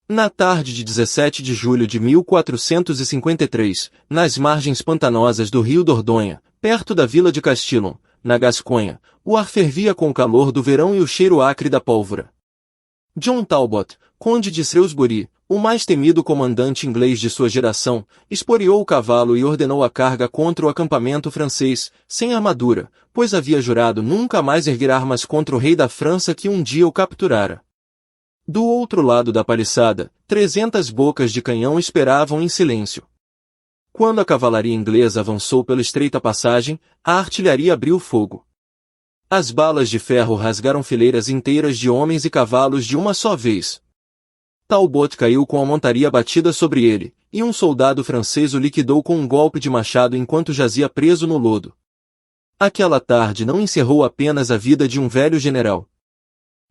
Na tarde de 17 de julho de 1453, nas margens pantanosas do rio Dordogne, perto da vila de Castillon, na Gasconha, o ar fervia com o calor do verão e o cheiro acre da pólvora. John Talbot, conde de Shrewsbury, o mais temido comandante inglês de sua geração, esporeou o cavalo e ordenou a carga contra o acampamento francês, sem armadura, pois havia jurado nunca mais erguer armas contra o rei da França que um dia o capturara. Do outro lado da paliçada, 300 bocas de canhão esperavam em silêncio. Quando a cavalaria inglesa avançou pela estreita passagem, a artilharia abriu fogo. As balas de ferro rasgaram fileiras inteiras de homens e cavalos de uma só vez. Talbot caiu com a montaria batida sobre ele, e um soldado francês o liquidou com um golpe de machado enquanto jazia preso no lodo. Aquela tarde não encerrou apenas a vida de um velho general.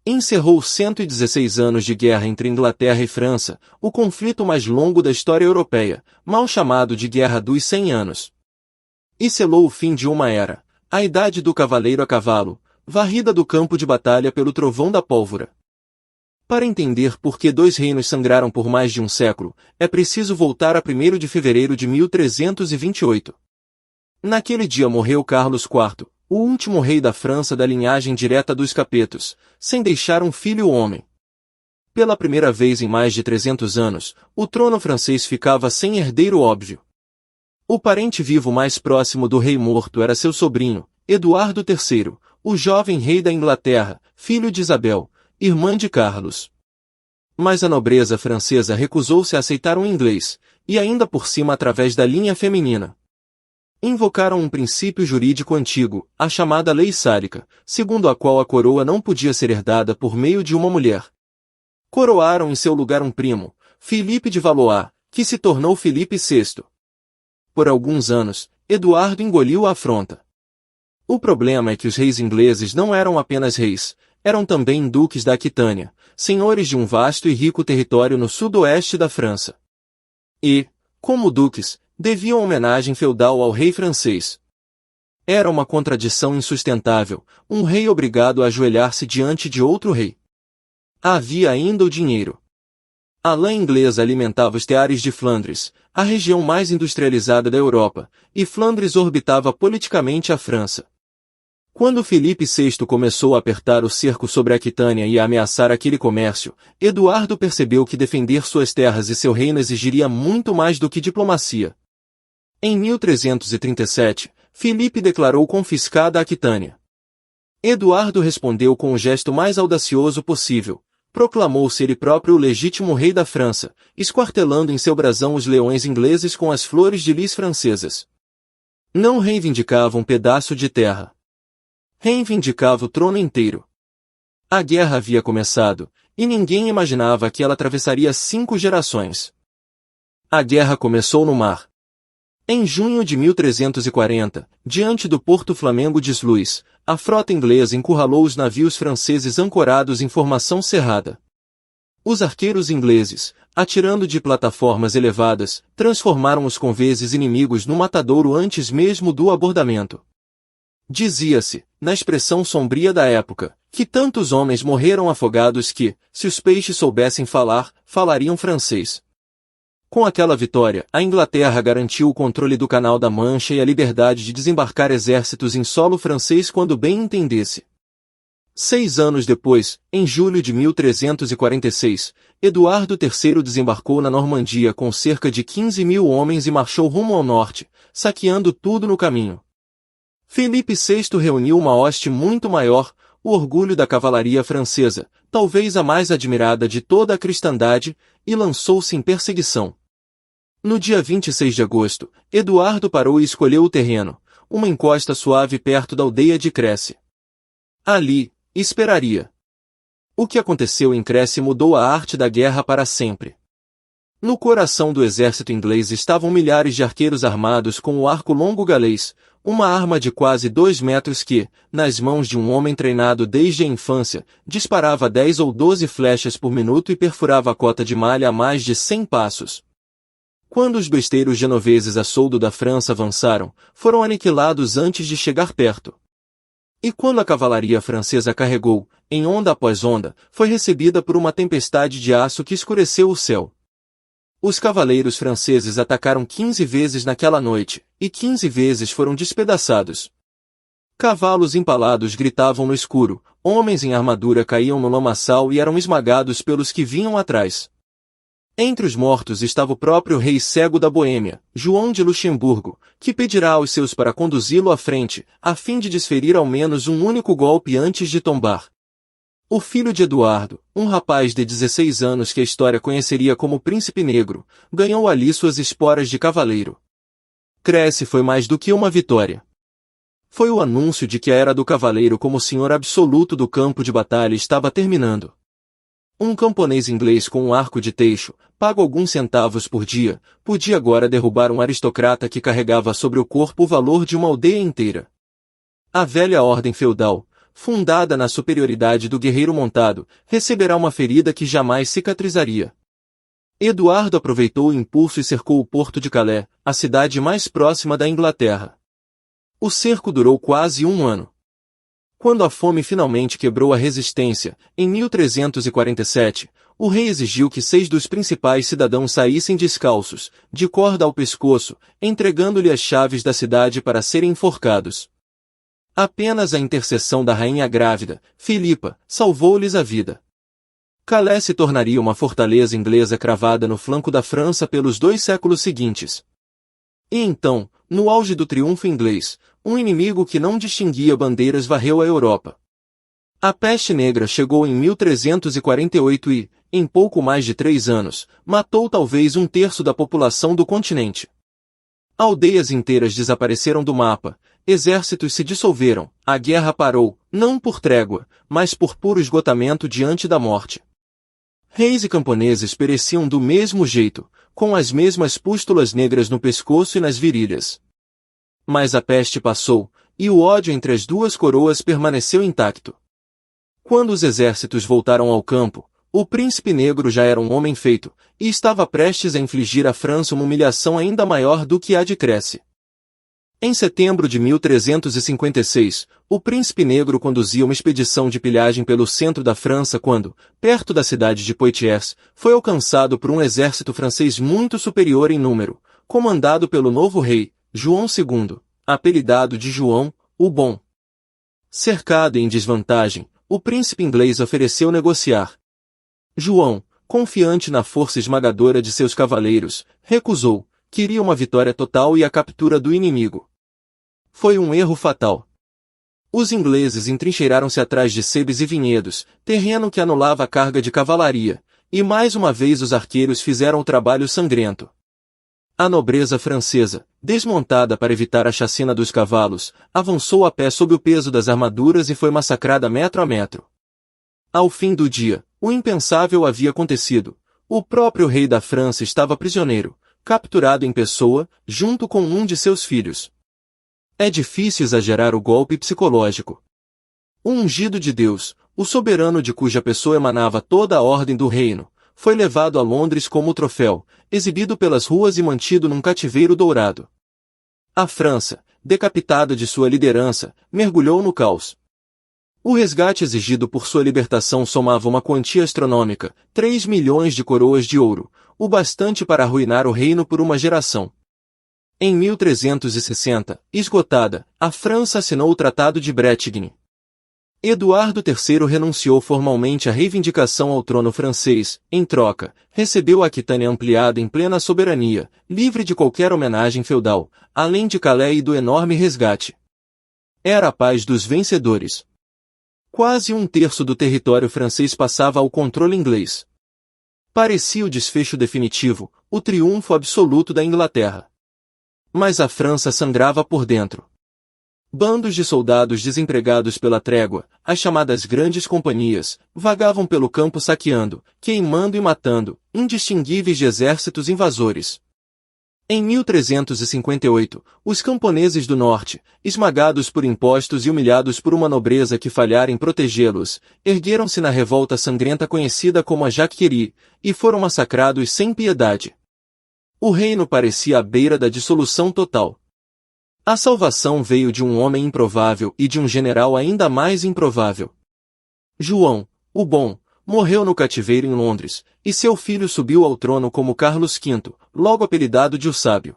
Encerrou 116 anos de guerra entre Inglaterra e França, o conflito mais longo da história europeia, mal chamado de Guerra dos 100 Anos. E selou o fim de uma era, a idade do cavaleiro a cavalo, varrida do campo de batalha pelo trovão da pólvora. Para entender por que dois reinos sangraram por mais de um século, é preciso voltar a 1º de fevereiro de 1328. Naquele dia morreu Carlos IV, o último rei da França da linhagem direta dos Capetos, sem deixar um filho homem. Pela primeira vez em mais de 300 anos, o trono francês ficava sem herdeiro óbvio. O parente vivo mais próximo do rei morto era seu sobrinho, Eduardo III, o jovem rei da Inglaterra, filho de Isabel, irmã de Carlos. Mas a nobreza francesa recusou-se a aceitar um inglês, e ainda por cima através da linha feminina. Invocaram um princípio jurídico antigo, a chamada Lei Sálica, segundo a qual a coroa não podia ser herdada por meio de uma mulher. Coroaram em seu lugar um primo, Filipe de Valois, que se tornou Filipe VI. Por alguns anos, Eduardo engoliu a afronta. O problema é que os reis ingleses não eram apenas reis, eram também duques da Aquitânia, senhores de um vasto e rico território no sudoeste da França. E, como duques, deviam homenagem feudal ao rei francês. Era uma contradição insustentável, um rei obrigado a ajoelhar-se diante de outro rei. Havia ainda o dinheiro. A lã inglesa alimentava os teares de Flandres, a região mais industrializada da Europa, e Flandres orbitava politicamente a França. Quando Filipe VI começou a apertar o cerco sobre a Aquitânia e a ameaçar aquele comércio, Eduardo percebeu que defender suas terras e seu reino exigiria muito mais do que diplomacia. Em 1337, Filipe declarou confiscada a Aquitânia. Eduardo respondeu com o gesto mais audacioso possível. Proclamou-se ele próprio o legítimo rei da França, esquartelando em seu brasão os leões ingleses com as flores de lis francesas. Não reivindicava um pedaço de terra. Reivindicava o trono inteiro. A guerra havia começado, e ninguém imaginava que ela atravessaria 5 gerações. A guerra começou no mar. Em junho de 1340, diante do porto Flamengo de Sluis, a frota inglesa encurralou os navios franceses ancorados em formação cerrada. Os arqueiros ingleses, atirando de plataformas elevadas, transformaram os conveses inimigos no matadouro antes mesmo do abordamento. Dizia-se, na expressão sombria da época, que tantos homens morreram afogados que, se os peixes soubessem falar, falariam francês. Com aquela vitória, a Inglaterra garantiu o controle do Canal da Mancha e a liberdade de desembarcar exércitos em solo francês quando bem entendesse. 6 anos depois, em julho de 1346, Eduardo III desembarcou na Normandia com cerca de 15.000 homens e marchou rumo ao norte, saqueando tudo no caminho. Filipe VI reuniu uma hoste muito maior, o orgulho da cavalaria francesa, talvez a mais admirada de toda a cristandade, e lançou-se em perseguição. No dia 26 de agosto, Eduardo parou e escolheu o terreno, uma encosta suave perto da aldeia de Crécy. Ali, esperaria. O que aconteceu em Crécy mudou a arte da guerra para sempre. No coração do exército inglês estavam milhares de arqueiros armados com o arco longo galês, uma arma de quase 2 metros que, nas mãos de um homem treinado desde a infância, disparava 10 ou 12 flechas por minuto e perfurava a cota de malha a mais de 100 passos. Quando os besteiros genoveses a soldo da França avançaram, foram aniquilados antes de chegar perto. E quando a cavalaria francesa carregou, em onda após onda, foi recebida por uma tempestade de aço que escureceu o céu. Os cavaleiros franceses atacaram 15 vezes naquela noite, e 15 vezes foram despedaçados. Cavalos empalados gritavam no escuro, homens em armadura caíam no lamaçal e eram esmagados pelos que vinham atrás. Entre os mortos estava o próprio rei cego da Boêmia, João de Luxemburgo, que pedirá aos seus para conduzi-lo à frente, a fim de desferir ao menos um único golpe antes de tombar. O filho de Eduardo, um rapaz de 16 anos que a história conheceria como Príncipe Negro, ganhou ali suas esporas de cavaleiro. Cresce foi mais do que uma vitória. Foi o anúncio de que a era do cavaleiro como senhor absoluto do campo de batalha estava terminando. Um camponês inglês com um arco de teixo, pago alguns centavos por dia, podia agora derrubar um aristocrata que carregava sobre o corpo o valor de uma aldeia inteira. A velha ordem feudal, fundada na superioridade do guerreiro montado, receberá uma ferida que jamais cicatrizaria. Eduardo aproveitou o impulso e cercou o porto de Calais, a cidade mais próxima da Inglaterra. O cerco durou quase um ano. Quando a fome finalmente quebrou a resistência, em 1347, o rei exigiu que 6 dos principais cidadãos saíssem descalços, de corda ao pescoço, entregando-lhe as chaves da cidade para serem enforcados. Apenas a intercessão da rainha grávida, Filipa, salvou-lhes a vida. Calais se tornaria uma fortaleza inglesa cravada no flanco da França pelos 2 séculos seguintes. E então, no auge do triunfo inglês, um inimigo que não distinguia bandeiras varreu a Europa. A peste negra chegou em 1348 e, em pouco mais de 3 anos, matou talvez 1/3 da população do continente. Aldeias inteiras desapareceram do mapa, exércitos se dissolveram, a guerra parou, não por trégua, mas por puro esgotamento diante da morte. Reis e camponeses pereciam do mesmo jeito, com as mesmas pústulas negras no pescoço e nas virilhas. Mas a peste passou, e o ódio entre as duas coroas permaneceu intacto. Quando os exércitos voltaram ao campo, o príncipe negro já era um homem feito, e estava prestes a infligir à França uma humilhação ainda maior do que a de Cresce. Em setembro de 1356, o príncipe negro conduzia uma expedição de pilhagem pelo centro da França quando, perto da cidade de Poitiers, foi alcançado por um exército francês muito superior em número, comandado pelo novo rei, João II, apelidado de João, o Bom. Cercado e em desvantagem, o príncipe inglês ofereceu negociar. João, confiante na força esmagadora de seus cavaleiros, recusou. Queria uma vitória total e a captura do inimigo. Foi um erro fatal. Os ingleses entrincheiraram-se atrás de sebes e vinhedos, terreno que anulava a carga de cavalaria, e mais uma vez os arqueiros fizeram o trabalho sangrento. A nobreza francesa, desmontada para evitar a chacina dos cavalos, avançou a pé sob o peso das armaduras e foi massacrada metro a metro. Ao fim do dia, o impensável havia acontecido. O próprio rei da França estava prisioneiro, capturado em pessoa, junto com um de seus filhos. É difícil exagerar o golpe psicológico. O ungido de Deus, o soberano de cuja pessoa emanava toda a ordem do reino, foi levado a Londres como troféu, exibido pelas ruas e mantido num cativeiro dourado. A França, decapitada de sua liderança, mergulhou no caos. O resgate exigido por sua libertação somava uma quantia astronômica, 3 milhões de coroas de ouro, o bastante para arruinar o reino por uma geração. Em 1360, esgotada, a França assinou o Tratado de Bretigny. Eduardo III renunciou formalmente à reivindicação ao trono francês, em troca, recebeu a Aquitânia ampliada em plena soberania, livre de qualquer homenagem feudal, além de Calais e do enorme resgate. Era a paz dos vencedores. Quase 1/3 do território francês passava ao controle inglês. Parecia o desfecho definitivo, o triunfo absoluto da Inglaterra. Mas a França sangrava por dentro. Bandos de soldados desempregados pela trégua, as chamadas grandes companhias, vagavam pelo campo saqueando, queimando e matando, indistinguíveis de exércitos invasores. Em 1358, os camponeses do norte, esmagados por impostos e humilhados por uma nobreza que falhara em protegê-los, ergueram-se na revolta sangrenta conhecida como a Jacquerie, e foram massacrados sem piedade. O reino parecia à beira da dissolução total. A salvação veio de um homem improvável e de um general ainda mais improvável. João, o Bom, morreu no cativeiro em Londres, e seu filho subiu ao trono como Carlos V, logo apelidado de o Sábio.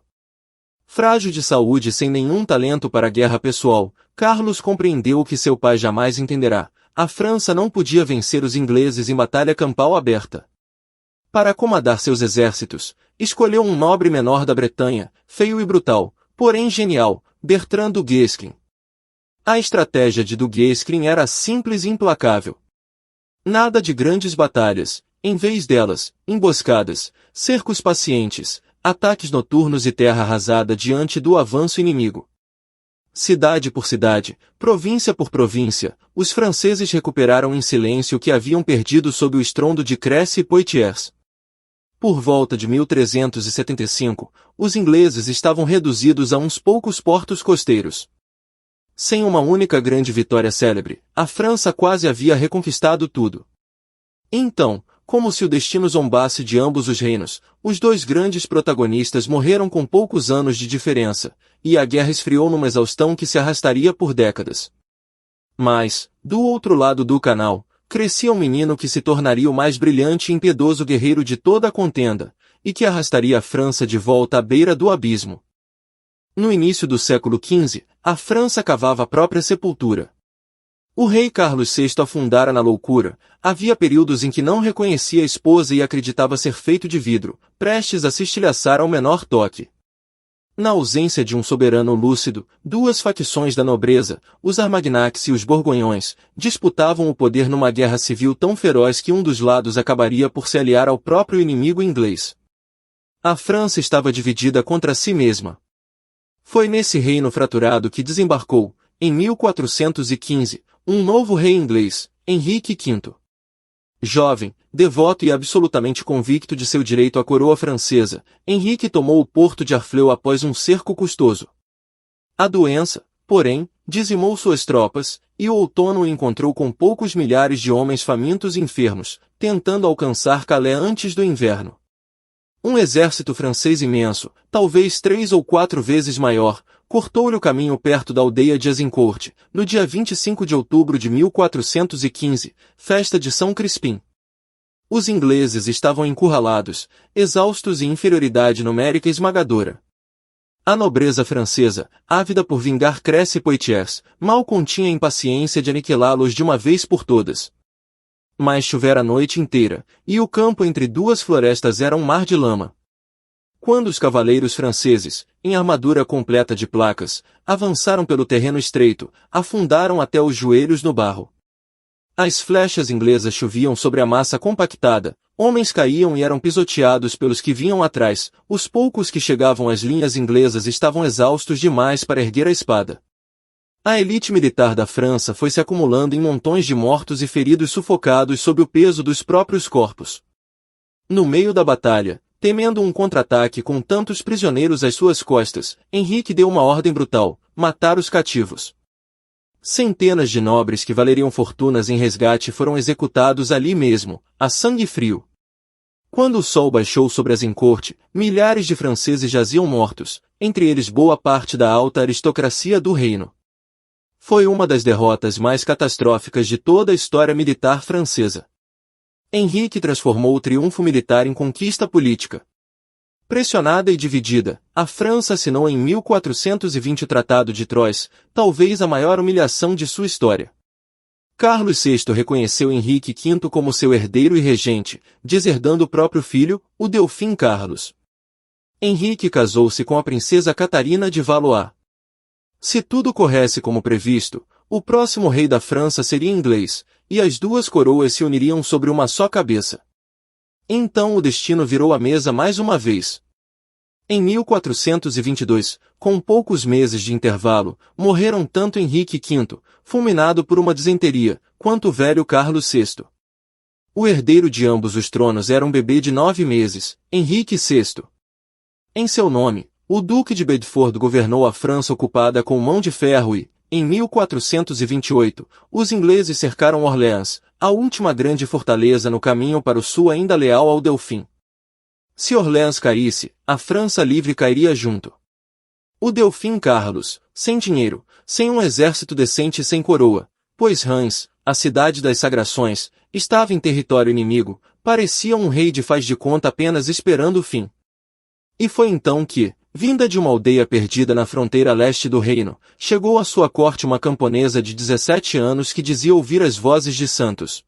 Frágil de saúde e sem nenhum talento para a guerra pessoal, Carlos compreendeu o que seu pai jamais entenderá: a França não podia vencer os ingleses em batalha campal aberta. Para acomodar seus exércitos, escolheu um nobre menor da Bretanha, feio e brutal, porém genial, Bertrand du Guesclin. A estratégia de du Guesclin era simples e implacável. Nada de grandes batalhas, em vez delas, emboscadas, cercos pacientes, ataques noturnos e terra arrasada diante do avanço inimigo. Cidade por cidade, província por província, os franceses recuperaram em silêncio o que haviam perdido sob o estrondo de Crécy e Poitiers. Por volta de 1375, os ingleses estavam reduzidos a uns poucos portos costeiros. Sem uma única grande vitória célebre, a França quase havia reconquistado tudo. Então, como se o destino zombasse de ambos os reinos, os dois grandes protagonistas morreram com poucos anos de diferença, e a guerra esfriou numa exaustão que se arrastaria por décadas. Mas, do outro lado do canal, crescia um menino que se tornaria o mais brilhante e impiedoso guerreiro de toda a contenda, e que arrastaria a França de volta à beira do abismo. No início do século XV, a França cavava a própria sepultura. O rei Carlos VI afundara na loucura, havia períodos em que não reconhecia a esposa e acreditava ser feito de vidro, prestes a se estilhaçar ao menor toque. Na ausência de um soberano lúcido, duas facções da nobreza, os Armagnacs e os Borgonhões, disputavam o poder numa guerra civil tão feroz que um dos lados acabaria por se aliar ao próprio inimigo inglês. A França estava dividida contra si mesma. Foi nesse reino fraturado que desembarcou, em 1415, um novo rei inglês, Henrique V. Jovem, devoto e absolutamente convicto de seu direito à coroa francesa, Henrique tomou o porto de Harfleur após um cerco custoso. A doença, porém, dizimou suas tropas, e o outono o encontrou com poucos milhares de homens famintos e enfermos, tentando alcançar Calais antes do inverno. Um exército francês imenso, talvez 3 ou 4 vezes maior, cortou-lhe o caminho perto da aldeia de Azincourt, no dia 25 de outubro de 1415, festa de São Crispim. Os ingleses estavam encurralados, exaustos e inferioridade numérica esmagadora. A nobreza francesa, ávida por vingar Crécy e Poitiers, mal continha a impaciência de aniquilá-los de uma vez por todas. Mas chovera a noite inteira, e o campo entre duas florestas era um mar de lama. Quando os cavaleiros franceses, em armadura completa de placas, avançaram pelo terreno estreito, afundaram até os joelhos no barro. As flechas inglesas choviam sobre a massa compactada, homens caíam e eram pisoteados pelos que vinham atrás, os poucos que chegavam às linhas inglesas estavam exaustos demais para erguer a espada. A elite militar da França foi se acumulando em montões de mortos e feridos sufocados sob o peso dos próprios corpos. No meio da batalha, temendo um contra-ataque com tantos prisioneiros às suas costas, Henrique deu uma ordem brutal: matar os cativos. Centenas de nobres que valeriam fortunas em resgate foram executados ali mesmo, a sangue frio. Quando o sol baixou sobre Azincourt, milhares de franceses jaziam mortos, entre eles boa parte da alta aristocracia do reino. Foi uma das derrotas mais catastróficas de toda a história militar francesa. Henrique transformou o triunfo militar em conquista política. Pressionada e dividida, a França assinou em 1420 o Tratado de Troyes, talvez a maior humilhação de sua história. Carlos VI reconheceu Henrique V como seu herdeiro e regente, deserdando o próprio filho, o Delfim Carlos. Henrique casou-se com a princesa Catarina de Valois. Se tudo corresse como previsto, o próximo rei da França seria inglês, e as duas coroas se uniriam sobre uma só cabeça. Então o destino virou a mesa mais uma vez. Em 1422, com poucos meses de intervalo, morreram tanto Henrique V, fulminado por uma disenteria, quanto o velho Carlos VI. O herdeiro de ambos os tronos era um bebê de 9 meses, Henrique VI. Em seu nome, o Duque de Bedford governou a França ocupada com mão de ferro e, em 1428, os ingleses cercaram Orléans, a última grande fortaleza no caminho para o sul ainda leal ao Delfim. Se Orléans caísse, a França livre cairia junto. O Delfim Carlos, sem dinheiro, sem um exército decente e sem coroa, pois Reims, a cidade das sagrações, estava em território inimigo, parecia um rei de faz de conta apenas esperando o fim. E foi então que, vinda de uma aldeia perdida na fronteira leste do reino, chegou à sua corte uma camponesa de 17 anos que dizia ouvir as vozes de santos.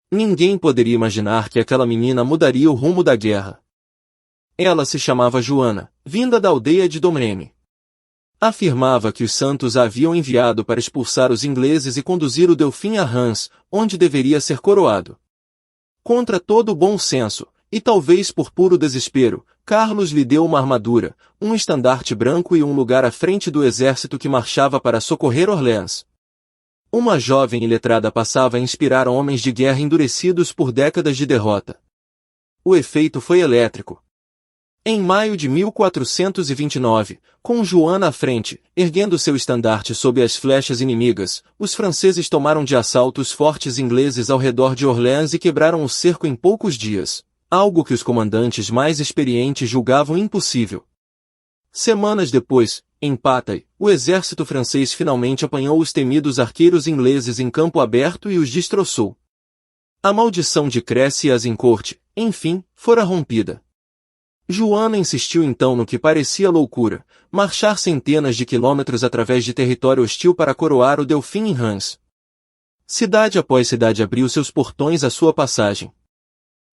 Ninguém poderia imaginar que aquela menina mudaria o rumo da guerra. Ela se chamava Joana, vinda da aldeia de Domremy. Afirmava que os santos a haviam enviado para expulsar os ingleses e conduzir o Delfim a Reims, onde deveria ser coroado. Contra todo o bom senso, e talvez por puro desespero, Carlos lhe deu uma armadura, um estandarte branco e um lugar à frente do exército que marchava para socorrer Orléans. Uma jovem iletrada passava a inspirar homens de guerra endurecidos por décadas de derrota. O efeito foi elétrico. Em maio de 1429, com Joana à frente, erguendo seu estandarte sob as flechas inimigas, os franceses tomaram de assalto os fortes ingleses ao redor de Orléans e quebraram o cerco em poucos dias, algo que os comandantes mais experientes julgavam impossível. Semanas depois, em Patay, o exército francês finalmente apanhou os temidos arqueiros ingleses em campo aberto e os destroçou. A maldição de Crécy-Azincourt, enfim, fora rompida. Joana insistiu então no que parecia loucura, marchar centenas de quilômetros através de território hostil para coroar o Delfim em Reims. Cidade após cidade abriu seus portões à sua passagem.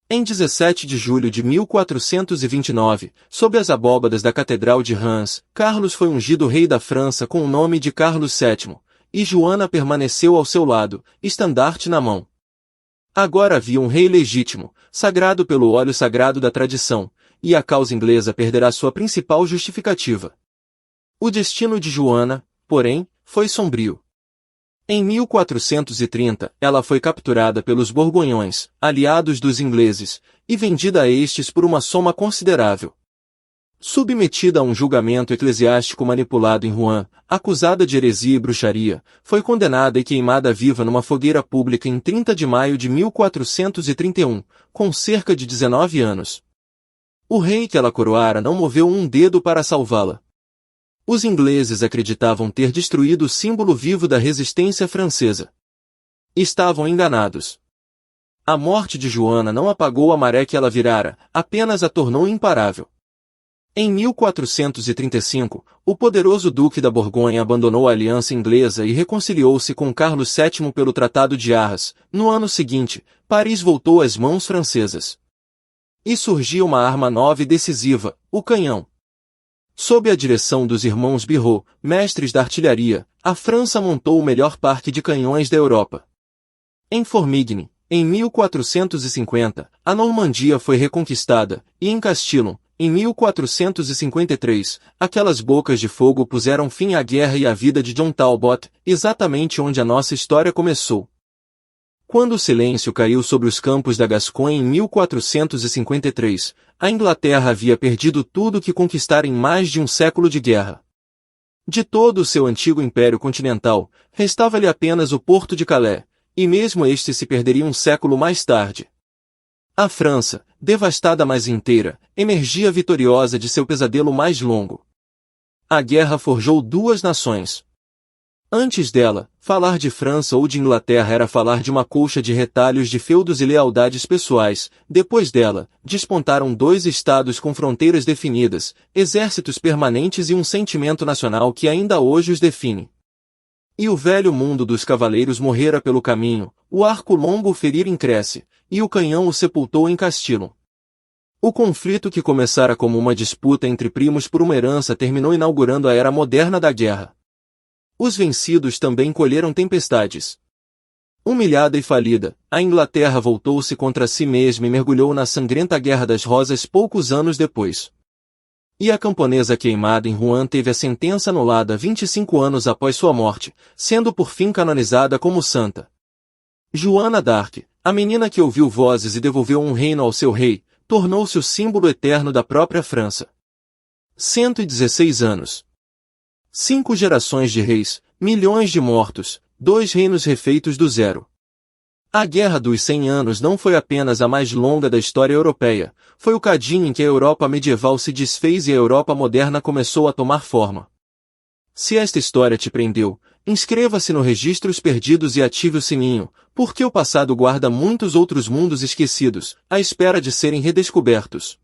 Em 17 de julho de 1429, sob as abóbadas da Catedral de Reims, Carlos foi ungido rei da França com o nome de Carlos VII, e Joana permaneceu ao seu lado, estandarte na mão. Agora havia um rei legítimo, sagrado pelo óleo sagrado da tradição, e a causa inglesa perderá sua principal justificativa. O destino de Joana, porém, foi sombrio. Em 1430, ela foi capturada pelos Borgonhões, aliados dos ingleses, e vendida a estes por uma soma considerável. Submetida a um julgamento eclesiástico manipulado em Rouen, acusada de heresia e bruxaria, foi condenada e queimada viva numa fogueira pública em 30 de maio de 1431, com cerca de 19 anos. O rei que ela coroara não moveu um dedo para salvá-la. Os ingleses acreditavam ter destruído o símbolo vivo da resistência francesa. Estavam enganados. A morte de Joana não apagou a maré que ela virara, apenas a tornou imparável. Em 1435, o poderoso Duque da Borgonha abandonou a aliança inglesa e reconciliou-se com Carlos VII pelo Tratado de Arras. No ano seguinte, Paris voltou às mãos francesas. E surgiu uma arma nova e decisiva, o canhão. Sob a direção dos irmãos Birot, mestres da artilharia, a França montou o melhor parque de canhões da Europa. Em Formigny, em 1450, a Normandia foi reconquistada, e em Castillon, em 1453, aquelas bocas de fogo puseram fim à guerra e à vida de John Talbot, exatamente onde a nossa história começou. Quando o silêncio caiu sobre os campos da Gasconha em 1453, a Inglaterra havia perdido tudo que conquistara em mais de um século de guerra. De todo o seu antigo império continental, restava-lhe apenas o porto de Calais, e mesmo este se perderia um século mais tarde. A França, devastada mais inteira, emergia vitoriosa de seu pesadelo mais longo. A guerra forjou duas nações. Antes dela, falar de França ou de Inglaterra era falar de uma colcha de retalhos de feudos e lealdades pessoais. Depois dela, despontaram dois estados com fronteiras definidas, exércitos permanentes e um sentimento nacional que ainda hoje os define. E o velho mundo dos cavaleiros morrera pelo caminho, o arco longo o ferir em Crécy, e o canhão o sepultou em Castillon. O conflito que começara como uma disputa entre primos por uma herança terminou inaugurando a era moderna da guerra. Os vencidos também colheram tempestades. Humilhada e falida, a Inglaterra voltou-se contra si mesma e mergulhou na sangrenta Guerra das Rosas poucos anos depois. E a camponesa queimada em Rouen teve a sentença anulada 25 anos após sua morte, sendo por fim canonizada como santa. Joana d'Arc, a menina que ouviu vozes e devolveu um reino ao seu rei, tornou-se o símbolo eterno da própria França. 116 anos. 5 gerações de reis, milhões de mortos, 2 reinos refeitos do zero. A Guerra dos 100 Anos não foi apenas a mais longa da história europeia, foi o cadinho em que a Europa medieval se desfez e a Europa moderna começou a tomar forma. Se esta história te prendeu, inscreva-se no Registros Perdidos e ative o sininho, porque o passado guarda muitos outros mundos esquecidos, à espera de serem redescobertos.